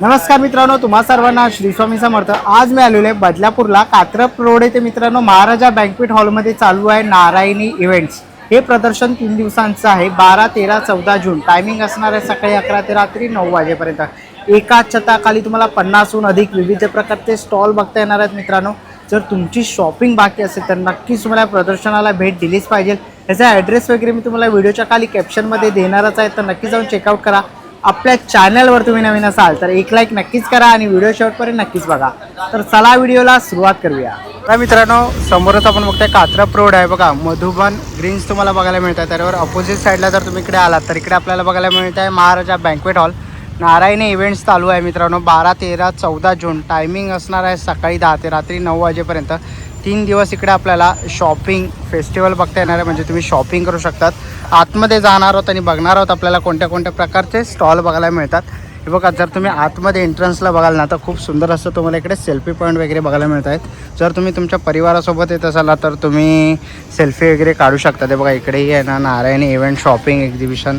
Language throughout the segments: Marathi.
नमस्कार मित्रांनो, तुम्हा सर्वांना श्री स्वामी समर्थ। आज मी आलेलो आहे बदलापूरला कात्रप रोड येथे मित्रांनो महाराजा बँक्वेट हॉलमध्ये चालू आहे नारायणी इव्हेंट्स। हे प्रदर्शन 3 दिवसांचं आहे, 12, 13, 14 जून। टायमिंग असणार आहे सकाळी 11 ते रात्री 9 वाजेपर्यंत। एकाच छताखाली तुम्हाला 50हून अधिक विविध प्रकारचे स्टॉल बघता येणार आहेत मित्रांनो। जर तुमची शॉपिंग बाकी असेल तर नक्कीच तुम्हाला प्रदर्शनाला भेट दिलीच पाहिजे। याचा ॲड्रेस वगैरे मी तुम्हाला व्हिडिओच्या खाली कॅप्शनमध्ये देणारच आहे, तर नक्की जाऊन चेकआउट करा। आपल्या चॅनलवर तुम्ही नवीन असाल तर एक लाईक नक्कीच करा आणि व्हिडिओ शेवटपर्यंत नक्कीच बघा। तर चला व्हिडिओला सुरुवात करूया। तर मित्रांनो, समोरच आपण बघताय कात्रप रोड आहे बघा, मधुबन ग्रीन्स तुम्हाला बघायला मिळत आहे। त्यावर अपोजिट साईडला जर तुम्ही इकडे आलात तर इकडे आपल्याला बघायला मिळत आहे महाराजा बँक्वेट हॉल नारायणी इव्हेंट्स चालू आहे मित्रांनो। 12, 13, 14 जून। टायमिंग असणार आहे सकाळी 10 ते रात्री 9 वाजेपर्यंत। 3 दिवस इकडे आपल्याला शॉपिंग फेस्टिवल बघता येणार आहे, म्हणजे तुम्ही शॉपिंग करू शकतात। आतमध्ये जाणार आहोत आणि बघणार आहोत आपल्याला कोणत्या कोणत्या प्रकारचे स्टॉल बघायला मिळतात। हे बघा, जर तुम्ही आतमध्ये एंट्रन्सला बघाल ना तर खूप सुंदर असं तुम्हाला इकडे सेल्फी पॉईंट वगैरे बघायला मिळत आहेत। जर तुम्ही तुमच्या परिवारासोबत येत असाल तर तुम्ही सेल्फी वगैरे काढू शकता। ते बघा, इकडेही आहे ना नारायणी इव्हेंट शॉपिंग एक्झिबिशन।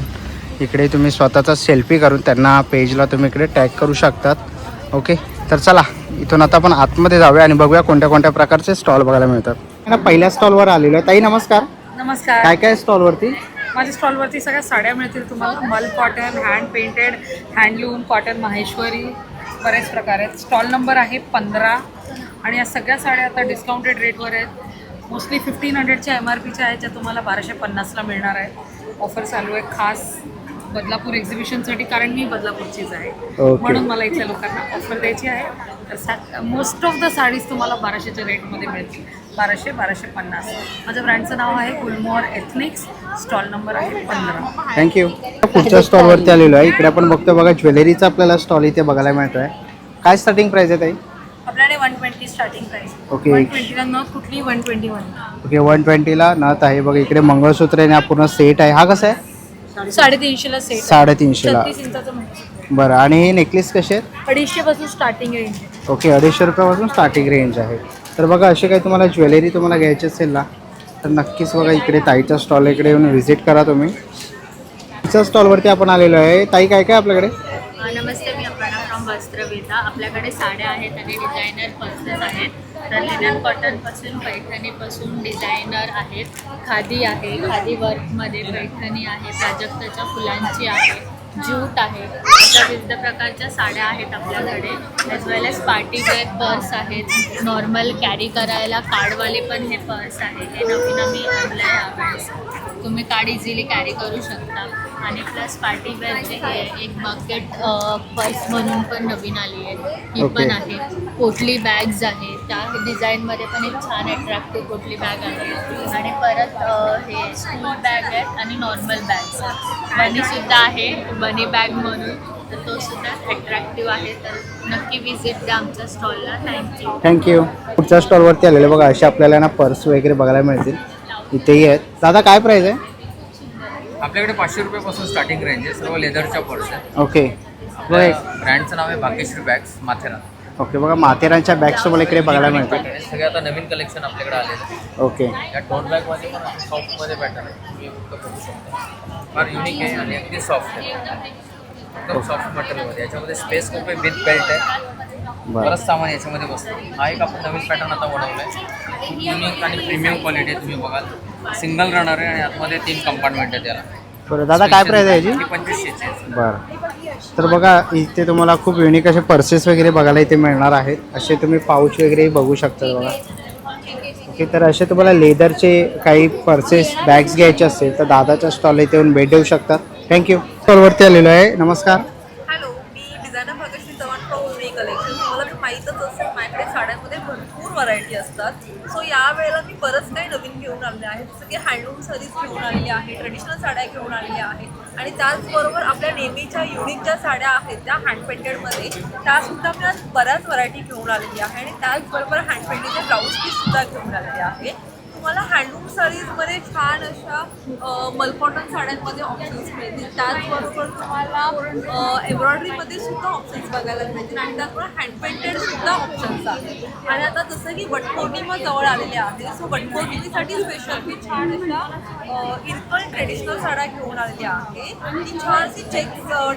इकडे तुम्ही स्वतःचा सेल्फी करून त्यांना पेजला तुम्ही इकडे टॅग करू शकतात। ओके, तर चला इथून आता आपण आतमध्ये जाऊया आणि बघूया कोणत्या कोणत्या प्रकारचे स्टॉल बघायला मिळतात। पहिल्या स्टॉलवर आलेलो आहे। ताई नमस्कार। नमस्कार। काय काय स्टॉलवरती? माझ्या स्टॉलवरती सगळ्या साड्या मिळतील तुम्हाला। मल cotton, hand painted, handloom cotton, Maheshwari, बरेच प्रकार आहेत। स्टॉल नंबर आहे 15 आणि या सगळ्या साड्या आता डिस्काउंटेड रेटवर आहेत। मोस्टली 1500च्या MRPच्या आहेत, ज्या तुम्हाला 1250ला मिळणार आहे। ऑफर चालू आहे खास बदलापूर एक्झिबिशनसाठी, कारण मी बदलापूरचीच आहे। म्हणून मला इथल्या लोकांना ऑफर द्यायची आहे। तर मोस्ट ऑफ द साडीज तुम्हाला 1200च्या रेटमध्ये मिळतील। 1200, 1250। माझ्या ब्रँडचं नाव आहे गुलमोहर एथनिक्स। स्टॉल नंबर आहे 15। थँक्यू। पुढच्या स्टॉलवरती आलेलो आहे। इकडे आपण बघतो बघा, ज्वेलरीचा आपल्याला स्टॉल इथे बघायला मिळतोय। काय स्टार्टिंग प्राइस आहे ताई? आपल्याकडे 120 स्टार्टिंग प्राइस। ओके। 120ला नथ कुठली? 121। ओके, 120ला नथ आहे बघा। इकडे मंगळसूत्र आहे, पूर्ण सेट आहे। हा कसा आहे? 350ला सेट। 350ला। 36 इंचाचं मंगळसूत्र। बरं, आणि हे नेकलेस कसे आहेत? 250 पासून स्टार्टिंग रेंज आहे। ओके, 250 रुपयापासून स्टार्टिंग रेंज आहे। तर बघा, असे काही तुम्हाला ज्वेलरी तुम्हाला घ्यायची असेल ना तर नक्कीच बघा इकडे ताईच्या स्टॉल इकडे येऊन व्हिजिट करा तुम्ही। तिच्या स्टॉलवरती आपण आलेलो आहे। ताई काय काय आपल्याकडे? नमस्ते, मी अपर्णा फ्रॉम वस्त्रवेदा। आपल्याकडे साड्या आहेत आणि डिझायनर पर्सेस आहेत। तर लिनन कॉटनपासून पैठणीपासून डिझायनर आहेत। खादी आहे, खादी वर्कमध्ये पैठणी आहे, प्राजक्ताच्या फुलांची आहे, ज्यूट आहे। अशा विविध प्रकारच्या साड्या आहेत आपल्याकडे। ॲज वेल एज पार्टी वेअर पर्स आहेत, नॉर्मल कॅरी करायला कार्डवाले पण हे पर्स आहे। हे नवीन आम्ही आणलं आहे यावेळेस। तुम्ही कार्ड इझिली कॅरी करू शकता। आणि प्लस पार्टी वेअरचे हे एक बकेट पर्स म्हणून पण नवीन आली आहे, ही पण आहे। पोटली बॅग्स आहे, त्या डिझाईनमध्ये पण एक छान अट्रॅक्टिव्ह पोटली बॅग आहे। आणि परत हे स्कूल बॅग आहेत आणि नॉर्मल बॅग्स आहेत। बनीसुद्धा आहे, बनी बॅग म्हणून, तर तो सुद्धा अट्रॅक्टिव्ह आहे। तर नक्की विजिट द्या आमच्या स्टॉलला। थँक्यू। पुढच्या स्टॉलवरती आलेले बघा, असे आपल्याला ना पर्स वगैरे बघायला मिळतील। इथेही आहेत। दादा काय प्राइस आहे? आपल्याकडे 500 रुपयापासून स्टार्टिंग रेंज आहे। सर्व लेदरच्या पर्स आहे। ओके। ब्रँडचं नाव आहे भाग्यश्री बॅग्स, माथेरान। ओके, बघा माथेरानच्या बॅग्स तुम्हाला इकडे बघायला मिळतील। सगळे आता नवीन कलेक्शन आपल्याकडे आलेलं आहे। ओके। या टोट बॅगमध्ये पण सॉफ्टमध्ये पॅटर्न आहे, तुम्ही फक्त बघू शकता। फार युनिक आहे आणि अगदी सॉफ्ट आहे, एकदम सॉफ्ट मटेरियलमध्ये। याच्यामध्ये स्पेस खूप आहे, विथ बेल्ट आहे, बरंच सामान याच्यामध्ये बसतं। हा एक आपण नवीन पॅटर्न आता बनवला आहे, खूप युनिक आणि प्रीमियम क्वालिटी आहे। तुम्ही बघाल, सिंगल रनर आहे आणि आतमध्ये 3 कंपार्टमेंट आहे त्याला। बरं दादा, काय प्राइस आहे याची? 2500 आहे। बरं, तर बघा इथे तुम्हाला खूप युनिक असे पर्सेस वगैरे बघायला इथे मिळणार आहेत। असे तुम्ही पाऊच वगैरे बघू शकता बघा। ओके, तर असे तुम्हाला लेदरचे काही पर्सेस बॅग्स घ्यायचे असेल तर दादाच्या स्टॉल इथे येऊन भेट देऊ शकतात। थँक्यू। स्टॉलवरती आलेलो आहे। नमस्कार। Hello, me designer Bhagyashree Chavan from Urmi collection. तुम्हाला तर माहीतच असेल, माझ्याकडे साड्यांमध्ये भरपूर व्हरायटी असतात। सो यावेळेला मी बरंच काही नवीन घेऊन आलेले आहे, जसं की हँडलूम साडीज घेऊन आलेली आहे, ट्रेडिशनल साड्या घेऊन आलेल्या आहेत आणि त्याचबरोबर आपल्या नेहमीच्या युनिक ज्या साड्या आहेत त्या हँड पेंटेडमध्ये, त्यासुद्धा मी आज बऱ्याच व्हरायटी घेऊन आलेली आहे। आणि त्याचबरोबर हँड पेंटेडचे ब्लाऊज पीससुद्धा घेऊन आलेले आहे। तुम्हाला हँडलूम साडीजमध्ये छान अशा मलकॉटन साड्यांमध्ये ऑप्शन्स मिळतील। त्याचबरोबर तुम्हाला एम्ब्रॉयडरीमध्ये सुद्धा ऑप्शन्स बघायला मिळतील आणि त्याचबरोबर हँड पेंटेड सुद्धा ऑप्शन्स आहेत। आणि आता जसं की वटपौर्णिमा जवळ आलेली आहे, सो वटपौर्णिमेसाठी स्पेशल मी छान अशा इरकल ट्रेडिशनल साड्या घेऊन आलेली आहे. ती छानशी चेक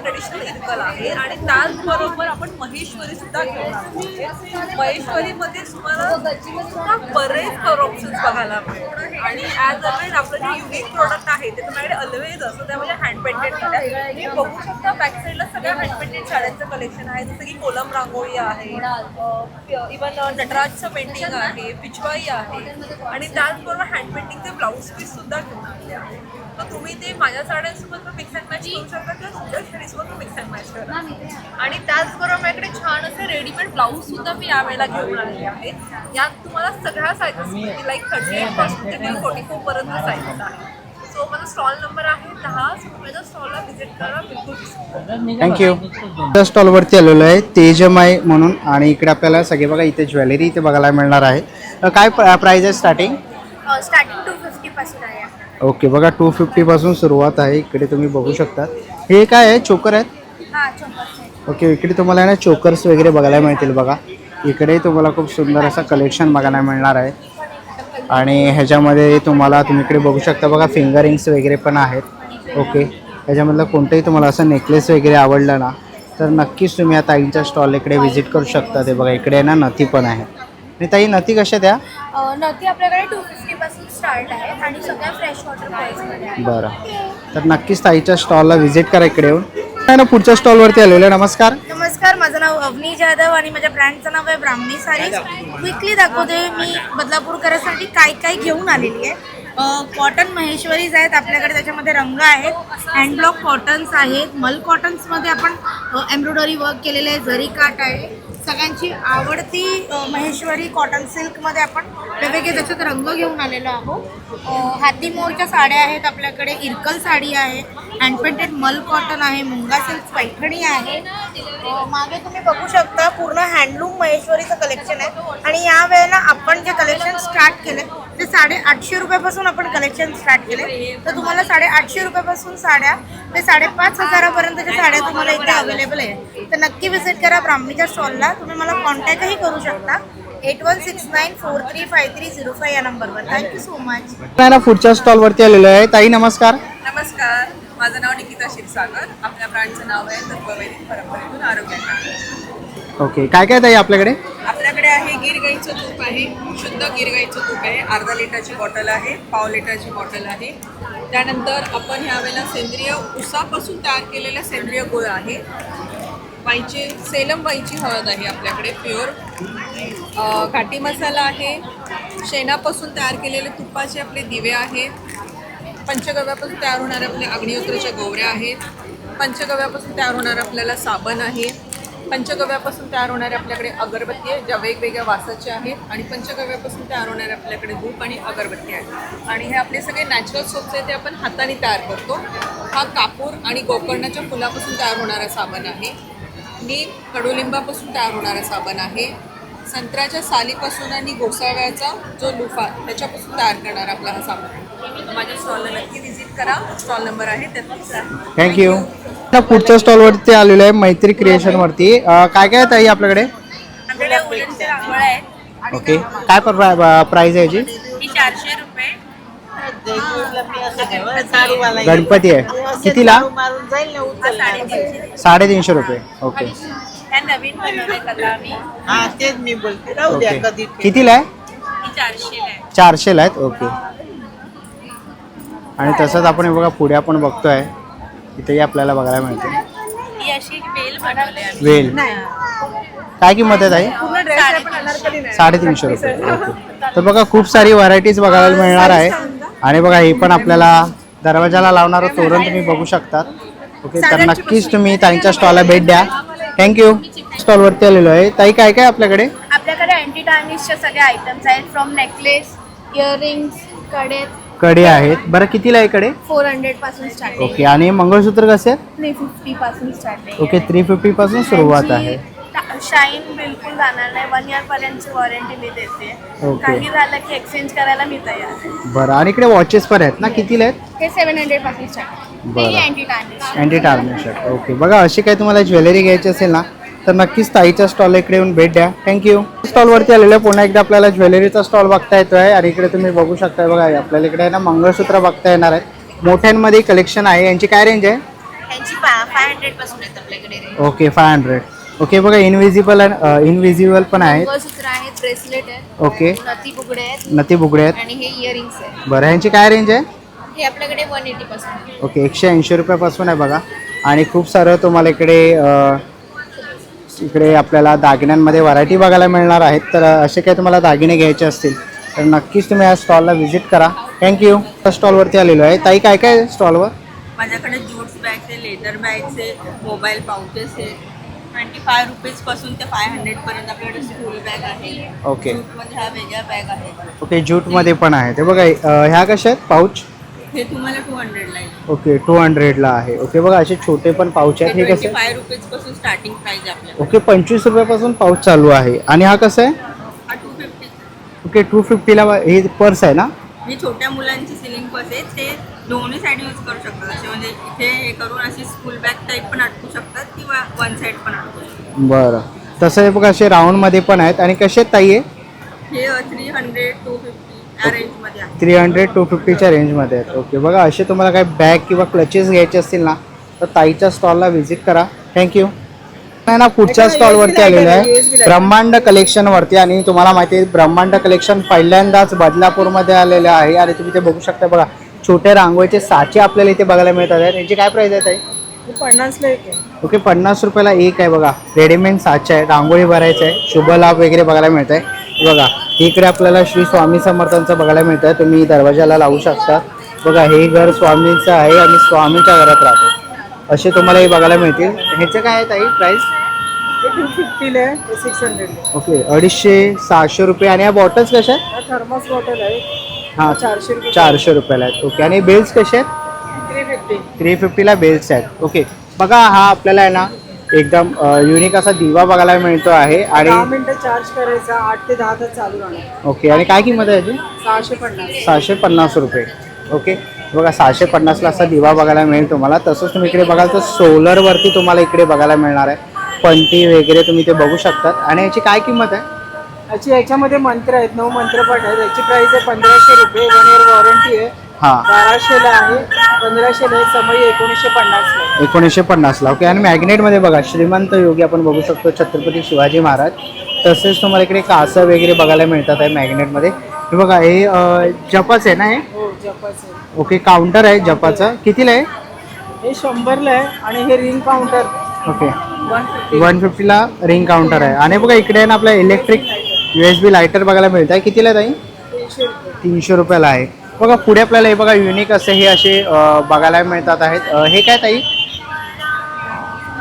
ट्रेडिशनल इरकल आहे आणि त्याचबरोबर आपण महेश्वरी सुद्धा घेऊन आलेली आहे. महेश्वरीमध्ये तुम्हाला सुद्धा बरेच कलर ऑप्शन्स बघायला मिळतात आणि ॲज ऑलवेज आपलं जे युनिक प्रोडक्ट आहे ते तुमच्याकडे ऑलवेज असतं. त्यामध्ये हँड पेंटेड साड्या तुम्ही बघू शकता. बॅक साईडला सगळ्या हँड पेंटेड साड्यांचं कलेक्शन आहे. जसं की कोलम रांगोळी आहे, इवन नटराजचं पेंटिंग आहे, पिचवाई आहे आणि त्याचबरोबर हँड पेंटिंगचे ब्लाऊज पीस सुद्धा घेऊन आले आहे. तर तुम्ही ते माझ्या साड्यांसोबत मिक्स अँड मॅच करू शकता किंवा सुंदर साडीसोबत मिक्स अँड मॅच करा. आणि त्याचबरोबर माझ्याकडे छान असे रेडीमेड ब्लाऊज सुद्धा मी यावेळेला घेऊन आलेले आहेत. यात तुम्हाला सगळ्या साईजेस लाईक 38 पासून ते 44 पर्यंत साईजेस आहेत. सो माझा स्टॉल नंबर आहे 10. माझ्या स्टॉलला व्हिजिट करा, बिलकुल. थँक्यू. त्या स्टॉलवरती आलेलो आहे तेजमाई म्हणून आणि इकडे आपल्याला सगळे बघा इथे ज्वेलरी इथे बघायला मिळणार आहे. काय प्राईज आहे स्टार्टिंग? स्टार्टिंग 250 पासून आहे. ओके बघा 250 पासून सुरुवात आहे. इकडे तुम्ही बघू शकता. हे काय आहे, चोकर आहेत? हां, चोकर. ओके इकडे तुम्हाला ना चोकर्स वगैरे बघायला मिळतील. बघा इकडे तुम्हाला खूप सुंदर असं कलेक्शन बघायला मिळणार आहे आणि ह्याच्यामध्ये तुम्हाला तुम्ही इकडे बघू शकता बघा फिंगरिंग्स वगैरे पण आहेत. ओके ह्याच्यामधलं कोणतंही तुम्हाला असं नेकलेस वगैरे आवडलं ना तर नक्कीच तुम्ही या ताईंच्या स्टॉल इकडे व्हिजिट करू शकता. ते बघा इकडे ना नथी पण आहे. आणि ताई नथी कशा त्या? नथी आपल्याकडे 250 पासून स्टार्ट आहे आणि सगळ्या फ्रेश वॉटर प्राईसमध्ये आहे. बरं तर नक्कीच ताईच्या स्टॉलला व्हिजिट करा इकडे येऊन. काय ना पुढच्या स्टॉलवरती आलेलो आहे. नमस्कार. नमस्कार, माझं नाव अवनी जाधव आणि माझ्या ब्रँडचं नाव आहे ब्राह्मणी साडीज. क्विकली दाखवते मी बदलापूरकरांसाठी काय काय घेऊन आलेली आहे. कॉटन महेश्वरीज आहेत आपल्याकडे, त्याच्यामध्ये रंग आहेत, हँडब्लॉक कॉटन्स आहेत, मल कॉटन्समध्ये आपण एम्ब्रॉयडरी वर्क केलेलं आहे, जरी काट आहे. सगळ्यांची आवडती महेश्वरी कॉटन सिल्कमध्ये आपण वेगवेगळे त्याच्यात रंग घेऊन आलेलो आहोत. हाती मोरच्या साड्या आहेत आपल्याकडे, इरकल साडी आहे, हँडपेंटेड मल कॉटन आहे, मुंगा सिल्क पैठणी आहे. मागे तुम्ही बघू शकता पूर्ण हँडलूम महेश्वरीचं कलेक्शन आहे आणि या वेळेला आपण जे कलेक्शन स्टार्ट केले ते 850 रुपयापासून आपण कलेक्शन स्टार्ट केले. तर तुम्हाला 850 रुपयापासून साड्या ते 5,500पर्यंतच्या साड्या तुम्हाला इथे अवेलेबल आहे. तर नक्की व्हिजिट करा ब्राह्मणीच्या स्टॉलला. तुम्ही मला कॉन्टॅक्टही करू शकता 8169435305 या नंबरवर. Thank you so much. काय ना पुढच्या स्टॉलवरती आलेलो आहे. ताई नमस्कार. नमस्कार, माझं नाव निकिता क्षीरसागर. आपल्या ब्रँडचं नाव आहे तत्ववैदिक परंपरेतून आरोग्यासाठी. ओके काय काय ताई आपल्याकडे? आपल्याकडे आहे गिर गाईचं तूप आहे, शुद्ध गिर गाईचं तूप आहे. अर्धा लिटरची बॉटल आहे, पाव लिटरची बॉटल आहे. त्यानंतर आपण ह्यावेळेला सेंद्रिय उसापासून तयार केलेला सेंद्रिय गुळ आहे. बाईची सेलम बाईची हळद आहे आपल्याकडे प्युअर. घाटी मसाला आहे. शेणापासून तयार केलेले तुपाचे आपले दिवे आहेत. पंचगव्यापासून तयार होणारे आपले अग्निहोत्राच्या गोवऱ्या आहेत. पंचगव्यापासून तयार होणारे आपल्याला साबण आहे. पंचगव्यापासून तयार होणारे आपल्याकडे अगरबत्ती आहे ज्या वेगवेगळ्या वासाच्या आहेत आणि पंचगव्यापासून तयार होणारे आपल्याकडे धूप आणि अगरबत्ती आहे. आणि हे आपले सगळे नॅचरल सोप्स आहेत ते आपण हाताने तयार करतो. हा कापूर आणि गोकर्णाच्या फुलापासून तयार होणारा साबण आहे. नीम कडुलिंबापासून तयार होणारा साबण आहे. संत्र्याच्या सालीपासून आणि घोसाळ्याचा जो लुफा त्याच्यापासून तयार करणारा आपला हा साबण आहे. माझ्या स्टॉलला नक्की व्हिजिट करा. स्टॉल नंबर आहे 33. थँक्यू. पुढच्या स्टॉलवरती आलेलो आहे मैत्री क्रिएशनवरती. काय काय ताई आपल्याकडे? आपल्याकडे उलनचे रांगोळ्या आहेत. ओके काय प्राईज आहे याची? ही 400 रुपये. गणपती आहे कितीला? हा 350. 350 रुपये. ओके ह्या नवीन बनवले कला आम्ही. तेच मी बोलते राहू द्या ओके कधी कितीला आहे? ही 400 आहे. 400ला आहेत. ओके आणि तसंच आपण हे बघा पुढे आपण बघतोय इथेही आपल्याला बघायला मिळते ही अशी वेल बनवली आम्ही. वेल. काय किंमत आहे ताई? 350 रुपये. ओके तर बघा खूप सारी व्हरायटीज बघायला मिळणार आहे आणि बघा हे पण आपल्याला दरवाजाला लावणारं तोरण तुम्ही बघू शकतात. ओके तर नक्कीच तुम्ही ताईंच्या स्टॉलला भेट द्या. थँक्यू. स्टॉलवरती आलेलो आहे. ताई काय काय आपल्याकडे? आपल्याकडे अँटी टार्निशचे सगळे आयटम्स आहेत. फ्रॉम नेकलेस, इयरिंग्स, कडे कडे आहेत. बरं कितीला आहे कडे? 400 पासून स्टार्ट आहे. ओके आणि मंगळसूत्र कसे आहेत? 350 पासून स्टार्ट आहे. ओके 350 पासून सुरुवात आहे. शाईन बिलकुल जाणार नाही. 1 इयर पर्यंतची वॉरंटी मी देते. ओके. काही झालं की एक्सचेंज करायला मी तयार आहे. बरं आणि इकडे वॉचेस पण आहेत ना, कितीला आहेत? हे 700 पासून स्टार्ट आहे. बरं. Anti tarnish. Anti tarnish. Okay बघा अशी काही तुम्हाला ज्वेलरी घ्यायची असेल ना तर नक्कीच ताईच्या स्टॉल इकडे येऊन भेट द्या. थँक्यू. स्टॉलवरती आलेलं पुन्हा एकदा आपल्याला ज्वेलरीचा स्टॉल बघता येतो आहे आणि इकडे तुम्ही बघू शकता बघा आपल्याला इकडे आहे ना मंगळसूत्र बघता येणार आहे. मोठ्यांमध्ये कलेक्शन आहे. यांची काय रेंज आहे? त्यांची 500 पासून आहेत आपल्याकडे range. ओके 500. ओके बघा इनविजिबल पण आहेत. मंगळसूत्र आहेत, ब्रेसलेट आहेत, ओके नथी बुगडे आहेत नती बुगडे आहेत. आणि हे इयरिंग्स आहेत. बरं यांची काय रेंज आहे? हे आपल्याकडे 180 पासून आहे. ओके 180 रुपयापासून आहे बघा. आणि खूप सारं तुम्हाला इकडे आपल्याला दागिन्यांमध्ये व्हरायटी बघायला मिळणार आहेत. तर असे काही तुम्हाला दागिने घ्यायचे असतील तर नक्कीच तुम्ही या स्टॉलला व्हिजिट करा. थँक्यू. स्टॉलवरती आलेलो आहे. ताई काय काय स्टॉलवर? माझ्याकडे ज्यूट्स बॅग्स आहे, लेदर बॅग्स आहे, मोबाईल पाउचेस आहे. 25 रुपीजपासून ते 500 पर्यंत आपल्याकडे स्कूल बॅग आहे. ओके ज्यूटमध्ये ह्या वेगळ्या बॅग आहेत. ओके ज्यूटमध्ये पण आहे. ते बघा ह्या कशा आहेत पाऊच? हे तुम्हाला 200 ला येईल. ओके 200ला आहे. ओके बघा असे छोटे पण पाऊच आहेत. हे कसे? 25 रुपीजपासून स्टार्टिंग प्राइस आहे आपल्याकडे. ओके 25 रुपयापासून पाऊच चालू आहे. आणि हा कसं आहे? हा 250. ओके 250ला हे पर्स आहे ना? ही छोट्या मुलांची सिलिंग पर्स आहे. ते दोन्ही साईड यूज करू शकतात. असे म्हणजे इथे हे करून अशी स्कूल बॅग टाईप पण अटकू शकतात किंवा वन साईड पण अटकू शकतात. बरं तसं हे बघा असे राऊंडमध्ये पण आहेत. आणि कसे आहेत ताई? हे 300 250 या रेंजमध्ये आहे. 300 250च्या रेंजमध्ये आहेत. ओके बघा असे तुम्हाला काही बॅग किंवा क्लचेस घ्यायचे असतील ना तर ताईच्या स्टॉलला व्हिजिट करा. थँक्यू. ना पुढच्या स्टॉलवरती आलेलं आहे ब्रह्मांड कलेक्शनवरती. आणि तुम्हाला माहिती आहे ब्रह्मांड कलेक्शन पहिल्यांदाच बदलापूरमध्ये आलेलं आहे. आणि तुम्ही ते बघू शकता बघा छोटे रांगोळीचे साचे आपल्याला इथे बघायला मिळतात आहे. यांची काय प्राईस आहे ताई? 50ला एक आहे. ओके 50 रुपयाला एक आहे बघा. रेडीमेड साचे आहे, रांगोळी भरायचं आहे, शुभ लाभ वगैरे बघायला मिळत आहे. बघा इकडे आपल्याला श्री स्वामी समर्थांचं बघायला मिळत आहे. तुम्ही दरवाजाला लावू शकता. बघा हे घर स्वामींचं आहे आणि स्वामींच्या घरात राहतो असे तुम्हाला हे बघायला मिळतील. ह्याचं काय आहे ताई प्राईस? 250 आहे, 600 आहे. ओके 250 600 रुपये. आणि या बॉटल्स कशा आहेत? हा थर्मस बॉटल आहे. हां 400 रुपये. 400 रुपयाला आहेत. ओके आणि बेल्स कसे आहेत? 350. 350ला बेल्स आहेत. ओके बघा हा आपल्याला आहे ना एकदम युनिक असा दिवा बघायला मिळतो आहे. आणि 10 मिनिटं चार्ज करायचा, 8 ते 10 तास चालू राहणार. ओके आणि काय किंमत आहे याची? 650. 650 रुपये. ओके बघा 650ला असा दिवा बघायला मिळेल तुम्हाला. तसंच तुम्ही इकडे बघाल तर सोलरवरती तुम्हाला इकडे बघायला मिळणार आहे. पंटी वगैरे तुम्ही ते बघू शकतात. आणि याची काय किंमत आहे? याच्यामध्ये मंत्र आहेत, 9 मंत्रपाठ आहेत. याची प्राइस आहे 1500 रुपये. 1 इयर वॉरंटी आहे. हां 1200ला आहे, 1500ला आहे. समय 1950ला. 1950ला. ओके आणि मॅग्नेटमध्ये बघा श्रीमंत योगी आपण बघू शकतो छत्रपती शिवाजी महाराज. तसेच तुम्हाला इकडे कासं वगैरे बघायला मिळतात आहे मॅग्नेटमध्ये. हे बघा हे जपाचं आहे ना हे? हो जपाचं आहे. ओके काउंटर आहे जपाचं. कितीला आहे? हे 100ला आहे. आणि हे रिंग काउंटर ओके 150. 150ला रिंग काउंटर आहे. आणि बघा इकडे आहे ना आपल्या इलेक्ट्रिक USB लायटर बघायला मिळत आहे. कितीला आहे ताई? 300 रुपये. 300 रुपयाला आहे. बघा पुढे आपल्याला हे बघा युनिक असे हे असे बघायला मिळतात आहेत. हे काय ताई?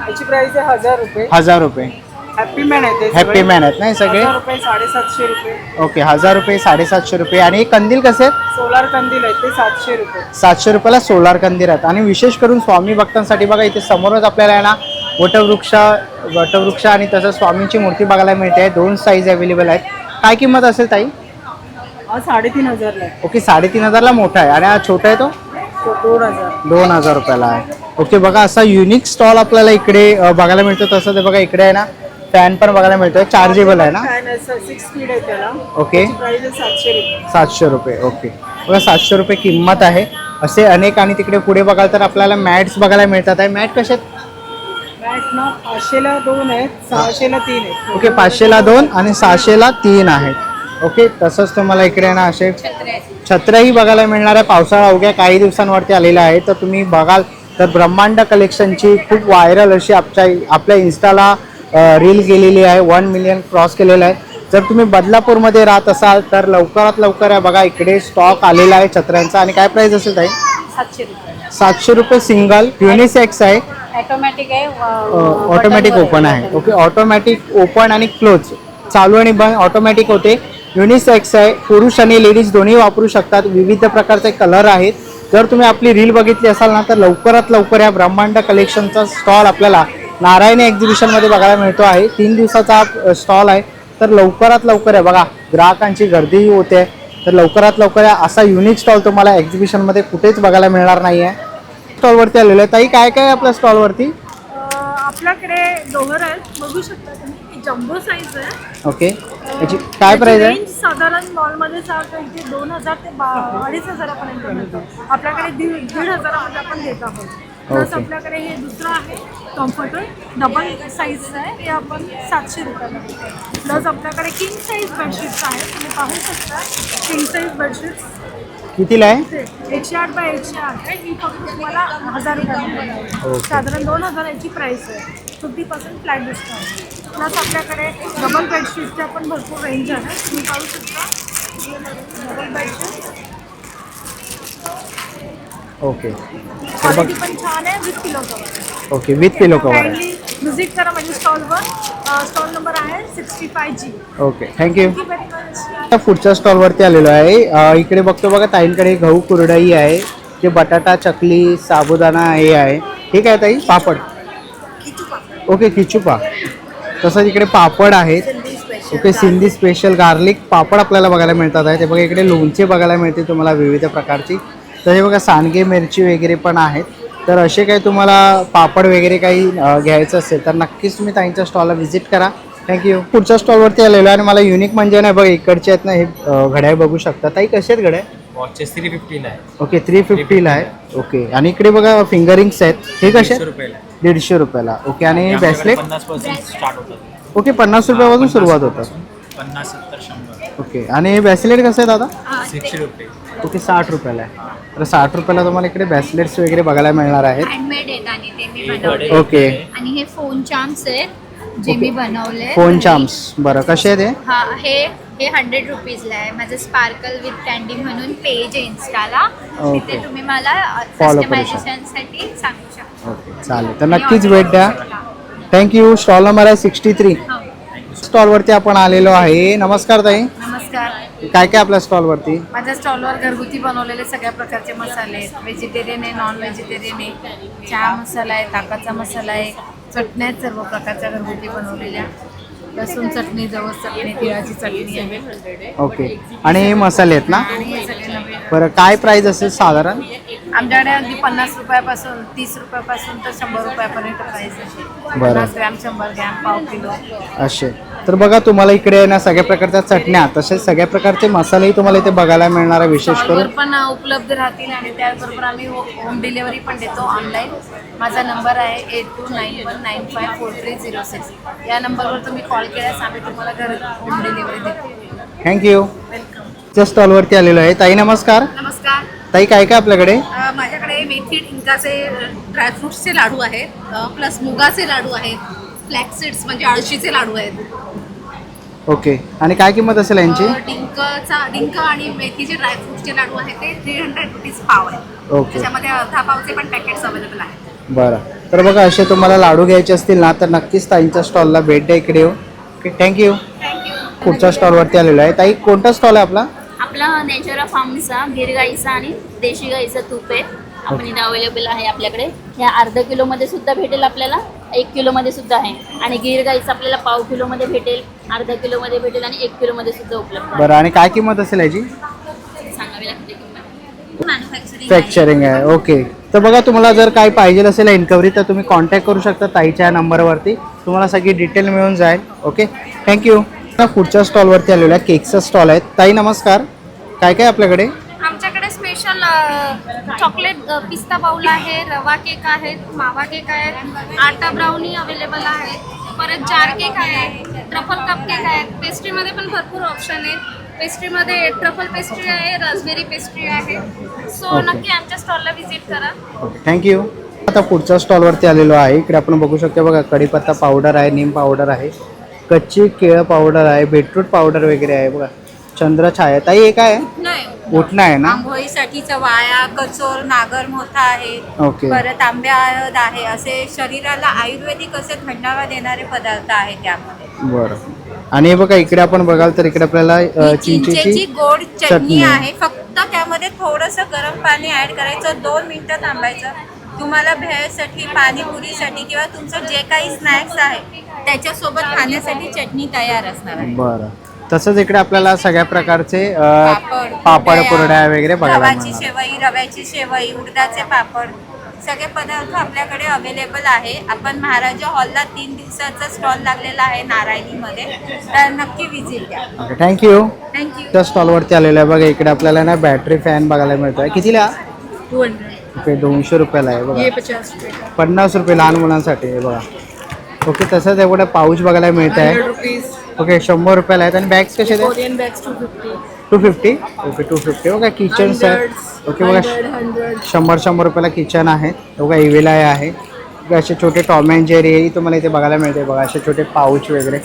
याची प्राइस आहे 1000 रुपये. 1000 रुपये. हॅपी मॅन आहे ते हॅपी मॅन आहेत नाही सगळे? 1000 रुपये, 750 रुपये. ओके 1000 रुपये 750 रुपये. आणि हे कंदील कसे आहेत? सोलार कंदील आहे ते 700 रुपये. 700 रुपयाला सोलार कंदील आहेत. आणि विशेष करून स्वामी भक्तांसाठी बघा इथे समोरच आपल्याला आहे ना वटवृक्ष आणि तसंच स्वामींची मूर्ती बघायला मिळते. 2 साईज अवेलेबल आहेत. काय किंमत असेल ताई? हा 3500ला आहे. ओके 3500ला मोठा आहे. आणि हा छोटा आहे तो? 2000. 2000 रुपयाला आहे. ओके बघा असा युनिक स्टॉल आपल्याला इकडे बघायला मिळतो. तसं ते बघा इकडे आहे ना फॅन पण बघायला मिळतोय. चार्जेबल आहे ना? फॅन आहे 6 स्पीड आहे त्याला. ओके प्राइस आहे 700 रुपये. 700 रुपये. ओके बघा 700 रुपये किंमत आहे. असे अनेक. आणि तिकडे पुढे बघाल तर आपल्याला मॅट्स बघायला मिळतात आहे. मॅट कसे आहेत? मॅट ना 500ला 2 आहेत, 600ला 3 आहेत. ओके 500ला 2 आणि 600ला 3 आहेत. ओके तसंच तुम्हाला इकडे ना असे छत्र्याही बघायला मिळणार आहे. पावसाळा अवघ्या काही दिवसांवरती आलेला आहे. तर तुम्ही बघाल तर ब्रह्मांड कलेक्शनची खूप व्हायरल अशी आपल्या इन्स्टाला रील गेलेली आहे. 1 मिलियन क्रॉस केलेलं आहे. जर तुम्ही बदलापूरमध्ये राहत असाल तर लवकरात लवकर आहे बघा इकडे स्टॉक आलेला आहे छत्र्यांचा. आणि काय प्राईस असेल ताई? 700 रुपये. 700 रुपये सिंगल. युनिसेक्स आहे. ऑटोमॅटिक आहे. ऑटोमॅटिक ओपन आहे. ओके ऑटोमॅटिक ओपन आणि क्लोज चालू आणि बंद ऑटोमॅटिक होते. युनिसेक्स आहे. पुरुष आणि लेडीज दोन्ही वापरू शकतात. विविध प्रकारचे कलर आहेत. जर तुम्ही आपली रील बघितली असाल ना तर लवकरात लवकर या ब्रह्मांड कलेक्शनचा स्टॉल आपल्याला नारायणी एक्झिबिशनमध्ये बघायला मिळतो आहे. 3 दिवसाचा स्टॉल आहे. तर लवकरात लवकर आहे बघा ग्राहकांची गर्दीही होते. तर लवकरात लवकर असा युनिक स्टॉल तुम्हाला एक्झिबिशनमध्ये कुठेच बघायला मिळणार नाही आहे. स्टॉलवरती आलेलो आहे. ताई काय काय आहे आपल्या स्टॉलवरती? आपल्याकडे डोगर आहेत, बघू शकता तुम्ही, जम्बो साईज आहे. ओके, याची काय प्राइस आहे? रेंज साधारण मॉलमध्ये चालतं इथे 2000 ते 2500 पर्यंत मिळतं. आपल्याकडे 1500 आपण देत आहोत. Plus Okay. आपल्याकडे हे दुसरं आहे कम्फर्टर, डबल साईज आहे, ते आपण 700 रुपयाला देतो. प्लस आपल्याकडे किंग साईज बेडशीट्स आहेत, तुम्ही पाहू शकता. किंग साईज बेडशीट्स कितीला आहे? 108 बाय 108 आहे. ही फक्त तुम्हाला 1000 रुपयाला Okay. साधारण 2000 याची प्राईस आहे. 50% फ्लॅट डिस्काउंट. प्लस आपल्याकडे डबल बेडशीटच्या पण भरपूर रेंज आहे, तुम्ही पाहू शकता. डबल बेडशीट ओके, क्वालिटी पण छान आहे, with pillow cover. Okay, with pillow cover आहे. काइंडली व्हिजिट करा माझ्या स्टॉलवर. स्टॉल नंबर आहे 65G. Okay, thank you. Thank you very much. पुढच्या स्टॉलवरती आलेलो आहे. इकडे बघतो बघा, ताईंकडे गहू कुरडई आहे, जे बटाटा चकली साबुदाणा हे आहे. ठीक आहे ताई, पापड. ओके, खिचुपा. तसंच इकडे पापड आहेत. ओके, सिंधी स्पेशल गार्लिक पापड आपल्याला बघायला मिळतात आहे. ते बघा, इकडे लोणचे बघायला मिळते तुम्हाला विविध प्रकारची. तर हे बघा, सांडगे मिरची वगैरे पण आहेत. तर असे काही तुम्हाला पापड वगैरे काही घ्यायचं असेल तर नक्कीच तुम्ही ताईंच्या स्टॉलला व्हिजिट करा. थँक्यू. पुढच्या स्टॉलवरती आलेलो आहे आणि मला युनिक म्हणजे नाही बघा, इकडचे आहेत ना हे घड्याळ बघू शकता. ताई कसे आहेत घड्याळ? वॉचेस 350 आहे. ओके, 350 आहे. ओके, आणि इकडे बघा फिंगरिंग्स आहेत, हे कसे? 150 रुपयाला आहे. 150 रुपयाला. ओके, आणि ब्रेसलेट? 50% स्टार्ट होतात. ओके, 50 रुपयापासून सुरुवात होतं. 50, 70, 100. ओके, आणि ब्रेसलेट कसं आहे दादा? 60 रुपये. ओके, 60 रुपयाला आहे. तर 60 रुपयाला तुम्हाला इकडे ब्रेसलेट्स वगैरे बघायला मिळणार आहेत. हँडमेड आहेत आणि ते मी बनवले. ओके, आणि हे फोन चार्म्स आहेत जे मी बनवले. Phone charms. बरं, कसे आहे ते? हा, हे 100 रुपीजला आहे. माझं स्पार्कल विथ कॅन्डी म्हणून पेज आहे इन्स्टाला. Okay. तिथे तुम्ही मला Follow करू शकता. कस्टमायझेशनसाठी सांगू शकता. ओके, चालेल. तर नक्कीच भेट द्या. थँक्यू. स्टॉल नंबर आहे 63. हो. स्टॉलवरती आपण आलेलो आहे. नमस्कार ताई, नमस्कार. काय काय आपल्या स्टॉलवरती? माझ्या स्टॉलवर घरगुती बनवलेले सगळ्या प्रकारचे मसाले आहेत. व्हेजिटेरियन आहे, नॉन व्हेजिटेरियन आहे. चहा मसाला आहे, ताकाचा मसाला आहे, चटण्या आहेत सर्व प्रकारच्या घरगुती बनवलेल्या. लसूण चटणी, जवस चटणी, तिळाची चटणी आहे. ओके, आणि हे मसाले आहेत ना? आणि हे सगळे नवीन. बरं, काय प्राईस असेल साधारण? आमच्याकडे अगदी 50 रुपयापासून 30 रुपयापासून तर 100 रुपयापर्यंत प्राईस आहे. बरं. 50 ग्रॅम, 100 ग्रॅम, पाव किलो. असे तर बघा, तुम्हाला इकडे ना सगळ्या प्रकारच्या चटण्या तसेच सगळ्या प्रकारचे मसालेही तुम्हाला इथे बघायला मिळणार आहे विशेष स्टॉलवर करून. पण उपलब्ध राहतील आणि त्याचबरोबर आम्ही होम डिलेवरी पण देतो ऑनलाईन. माझा नंबर आहे 8291954306. या नंबरवर तुम्ही कॉल केल्यास आम्ही तुम्हाला घर होम डिलेवरी देतो. थँक्यू. वेलकम. त्या स्टॉलवरती आलेलो आहे. ताई नमस्कार. नमस्कार. ताई, काय काय आपल्याकडे? माझ्याकडे मेथी डिंकाचे ड्रायफ्रुट्सचे लाडू आहेत, प्लस मुगाचे लाडू आहेत, फ्लॅक्स सीड्स म्हणजे अळशीचे लाडू आहेत. ओके, आणि काय किंमत असेल यांची? डिंक आणि मेथीचे ड्रायफ्रुट्सचे लाडू आहेत ते 300 रुपीज पाव आहे. ओके, त्याच्यामध्ये अर्धा पावचे पण पॅकेट्स अवेलेबल आहेत. बरं. तर बघा, असे तुम्हाला लाडू घ्यायचे असतील ना तर नक्कीच ताईंच्या स्टॉलला भेट द्या इकडे येऊन. Okay, thank you. पुढच्या स्टॉलवरती आलेलो आहे. ताई, कोणता स्टॉल आहे आपला? आपला नेचर फार्मचा गिर गाईचा आणि देशी गाईचं तूप आहे. आपण इथे अवेलेबल आहे आपल्याकडे. ह्या अर्धा किलोमध्ये सुद्धा भेटेल आपल्याला, 1 किलोमध्ये सुद्धा आहे. आणि गिर गाईचं आपल्याला पाव किलोमध्ये भेटेल, अर्धा किलोमध्ये भेटेल आणि 1 किलोमध्ये सुद्धा उपलब्ध बरं, आणि काय किंमत असेल याची? आहे. सांगावी लागते किंमत. मॅन्युफॅक्चरिंग आहे. ओके, तर बघा, तुम्हाला जर काही पाहिजे असेल एन्क्वायरी तर तुम्ही कॉन्टॅक्ट करू शकता ताईच्या नंबरवरती. तुम्हाला सगळी डिटेल मिळून जाईल. Okay, thank you. पुढच्या स्टॉलवरती आलेला आहे, केकचा स्टॉल आहे. ताई नमस्कार, काय काय आपल्याकडे? आमच्याकडे स्पेशल चॉकलेट पिस्ता बाउल आहे, रवा केक आहेत, मावा केक आहेत, आटा ब्राउनी अवेलेबल आहे, परत जार केक आहे, ट्रफल कप केक आहे. पेस्ट्रीमध्ये पण भरपूर ऑप्शन आहेत. पेस्ट्रीमध्ये ट्रफल पेस्ट्री आहे, रास्बेरी पेस्ट्री आहे. सो नक्की आमच्या स्टॉलला व्हिजिट करा. Okay, thank you. आता पुढच्या स्टॉलवरती आलेलो आहे. इकडे आपण बघू शकतो बघा, कढीपत्ता पावडर आहे, नीम पावडर आहे, कच्ची केळं पावडर आहे, बीटरूट पावडर वगैरे आहे. बघा, चंद्रछाया. ताई, हे काय आहे? नाही, उठणं आहे ना? आंघोळीसाठीचा वाया, कचोल, नागर मोथा आहे, ओके, परत आंब्या हळद आहे. असे शरीराला आयुर्वेदिक असे थंडावा देणारे पदार्थ आहेत त्यामध्ये. बरं. आणि हे बघा, इकडे आपण बघाल तर इकडे आपल्याला चिंचेची चिंचेची गोड चटणी चटणी आहे. आहे. फक्त त्यामध्ये थोडंसं गरम पाणी ऍड करायचं, 2 मिनिटं थांबायचं. तुम्हाला भेळसाठी, पाणीपुरीसाठी किंवा तुमचं जे काही स्नॅक्स आहे त्याच्यासोबत खाण्यासाठी चटणी तयार असणार आहे. बरं. तसंच इकडे आपल्याला सगळ्या प्रकारचे पापड, कुरडया, कुरड्या वगैरे बघायला गव्हाची मिळणार. शेवई, रव्याची शेवई, उडदाचे पापड, सगळे पदार्थ आपल्याकडे अवेलेबल आहे. आपण महाराजा हॉलला 3 दिवसाचा स्टॉल लागलेला आहे नारायणीमध्ये, तर नक्की विजिट द्या. Okay, thank you. थँक्यू. त्या स्टॉलवरती आलेलं आहे बघा. इकडे आपल्याला ना बॅटरी फॅन बघायला मिळतोय. कितीला? 200 ओके, 200 रुपयाला आहे बघा. ये 50 रुपये 50 रुपये लहान मुलांसाठी आहे बघा. ओके, तसंच एवढं पाऊच बघायला मिळत 100 आहे. रुपीज. ओके, 100 रुपयाला आहेत. आणि बॅग्स कसे आहेत? Korean bags 250. 250. ओके, 250. बघा किचन्स आहे. ओके बघा, 100 रुपयाला किचन आहे. बघा इव्हिलाय आहे. बघा असे छोटे टॉम अँड जेरी तुम्हाला इथे बघायला मिळते बघा. असे छोटे पाऊच वगैरे,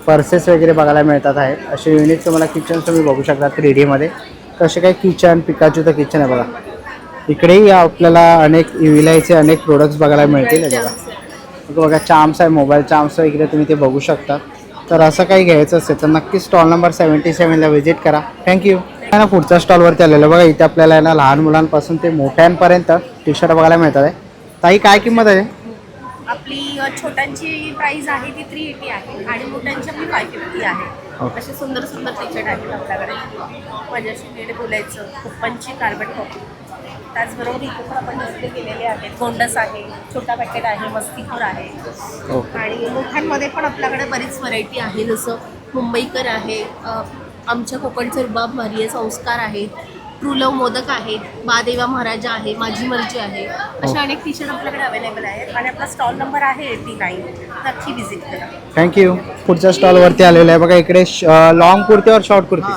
पर्सेस वगैरे बघायला मिळतात आहेत. असे युनिक तुम्हाला किचन तुम्ही बघू शकता 3D मध्ये. तसे काही किचन, पिकाचूचं किचन आहे बघा. इकडेही आपल्याला अनेक इव्हिलायचे अनेक प्रोडक्ट्स बघायला मिळतील बघा. बघा चार्म्स आहे, मोबाईल चार्म्स वगैरे तुम्ही ते बघू शकता. तर असं काही घ्यायचं असेल तर नक्की स्टॉल नंबर 77ला व्हिजिट करा. थँक्यू. ना पुढच्या स्टॉलवरती आलेलं बघा. इथे आपल्याला ना लहान मुलांपासून ते मोठ्यांपर्यंत टी शर्ट बघायला मिळतात आहे. ताई काय किंमत आहे? आपली छोट्यांची प्राइस आहे ती 380 आहे आणि मोठ्यांची आपली 550 आहे. ओके. असे सुंदर सुंदर टी शर्ट आहेत आपल्याकडे. माझ्याशी नीट बोलायचं, कुप्पनची कार्बन कॉपी. त्याचबरोबर इथे पण आपण डिस्प्ले केलेले आहेत. गोंडस आहे, छोटा पॅकेट आहे, मस्तीखोर आहे. ओके. आणि मोठ्यांमध्ये पण आपल्याकडे बरीच व्हरायटी आहे. जसं मुंबईकर आहे, आमच्या कोकणचे रुबाब भारी आहे, संस्कार आहेत, ट्रू लव मोदक आहेत, महादेवा महाराजा आहे, माझी मर्जी आहे. अशा अनेक टी शर्ट आपल्याकडे अवेलेबल आहेत आणि आपला स्टॉल नंबर आहे 89. नक्की विजिट करा. थँक्यू. पुढच्या स्टॉलवरती आलेलं आहे बघा. इकडे लॉंग कुर्ती और शॉर्ट कुर्ती.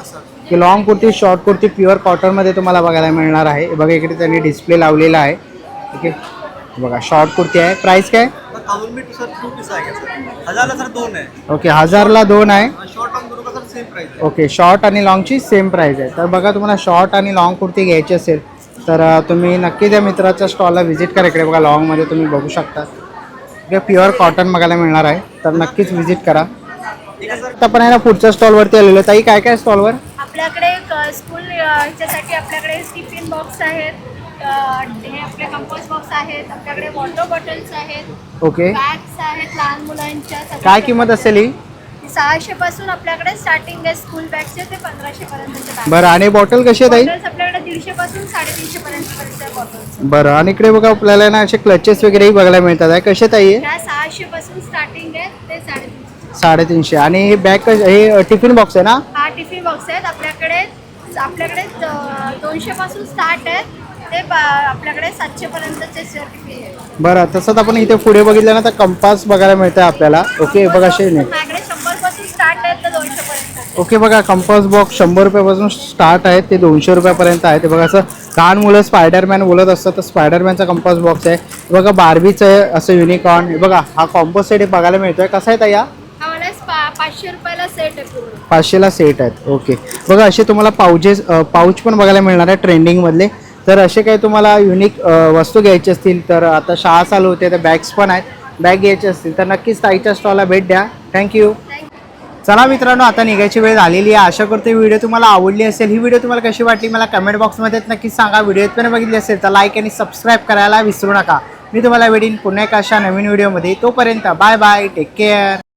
की long kurti, short kurti pure कॉटनमध्ये तुम्हाला बघायला मिळणार आहे. बघा इकडे त्यांनी डिस्प्ले लावलेला आहे. ठीक आहे, बघा शॉर्ट कुर्ती आहे. प्राइस काय? ओके, 1000ला 2 आहे. ओके, शॉर्ट आणि लॉंगची सेम प्राइस आहे. तर बघा तुम्हाला शॉर्ट आणि लॉंग कुर्ती घ्यायची असेल तर तुम्ही नक्की त्या मित्राच्या स्टॉलला व्हिजिट करा. इकडे बघा लॉंगमध्ये तुम्ही बघू शकता. इकडे प्युअर कॉटन बघायला मिळणार आहे. तर नक्कीच व्हिजिट करा. आता पण आहे ना पुढच्या स्टॉलवरती आलेलो आहे. ताई काय काय स्टॉलवर? आपल्याकडे स्कूल ह्याच्यासाठी आपल्याकडे टिफिन बॉक्स आहेत, हे आपले कंपोस्ट बॉक्स आहेत, आपल्याकडे वॉटर बॉटल्स आहेत, ओके, बॅग्स आहेत लहान मुलांच्या. काय किंमत असेल ही? 600 पासून आपल्याकडे स्टार्टिंग आहे स्कूल बॅगचे ते 1500 पर्यंतचे बॅग. बरं, आणि बॉटल कशी आहे ताई? बॉटल्स आपल्याकडे 150 पासून 350 पर्यंत बॉटल्स. बरं, आणि इकडे बघा आपल्याला ना असे क्लचेस वगैरेही बघायला मिळतात आहे. कसे ताई आहे? ह्या 600 पासून स्टार्टिंग आहे ते 350. 350. आणि हे बॅग हे टिफिन बॉक्स आहे ना? हा टिफिन बॉक्स आहेत आपल्याकडे 200 पासून स्टार्ट आहेत ते आपल्याकडे 700 पर्यंतचे टिफिन आहेत. बरं, तसंच आपण इथे पुढे बघितलं ना तर कंपास बघायला मिळतं आपल्याला. ओके बघा असे नाही. माझ्याकडे 100 पासून स्टार्ट आहेत तर 200 पर्यंत. ओके, बघा कंपास बॉक्स 100 रुपयापासून स्टार्ट आहेत ते 200 रुपयापर्यंत आहे. ते बघा असं लहान मुलं स्पायडरमॅन बोलत असतात तर स्पायडरमॅनचा कंपास बॉक्स आहे. बघा बार्बीचं आहे असं युनिकॉर्न. हे बघा हा कॉम्पो सेट बघायला मिळतोय. कसा आहे ताई? हा मला 500 रुपयाला सेट आहे पूर्ण. 500ला सेट आहेत. ओके, बघा असे तुम्हाला पाऊच पण बघायला मिळणार आहे ट्रेंडिंगमधले. तर असे काही तुम्हाला युनिक वस्तू घ्यायची असतील तर आता शाळा चालू होते तर बॅग्स पण आहेत. बॅग घ्यायची असतील तर नक्कीच ताईच्या स्टॉलला भेट द्या. थँक्यू. चला मित्रांनो, आता निघायची वेळ झालेली आहे. आशा करतो ही व्हिडिओ तुम्हाला आवडली असेल. ही व्हिडिओ तुम्हाला कशी वाटली मला कमेंट बॉक्समध्ये नक्कीच सांगा. व्हिडिओ पण बघितली असेल तर लाईक आणि सबस्क्राईब करायला विसरू नका. मी तुम्हाला भेटीन पुन्हा एका अशा नवीन व्हिडिओमध्ये. तोपर्यंत बाय बाय, टेक केअर.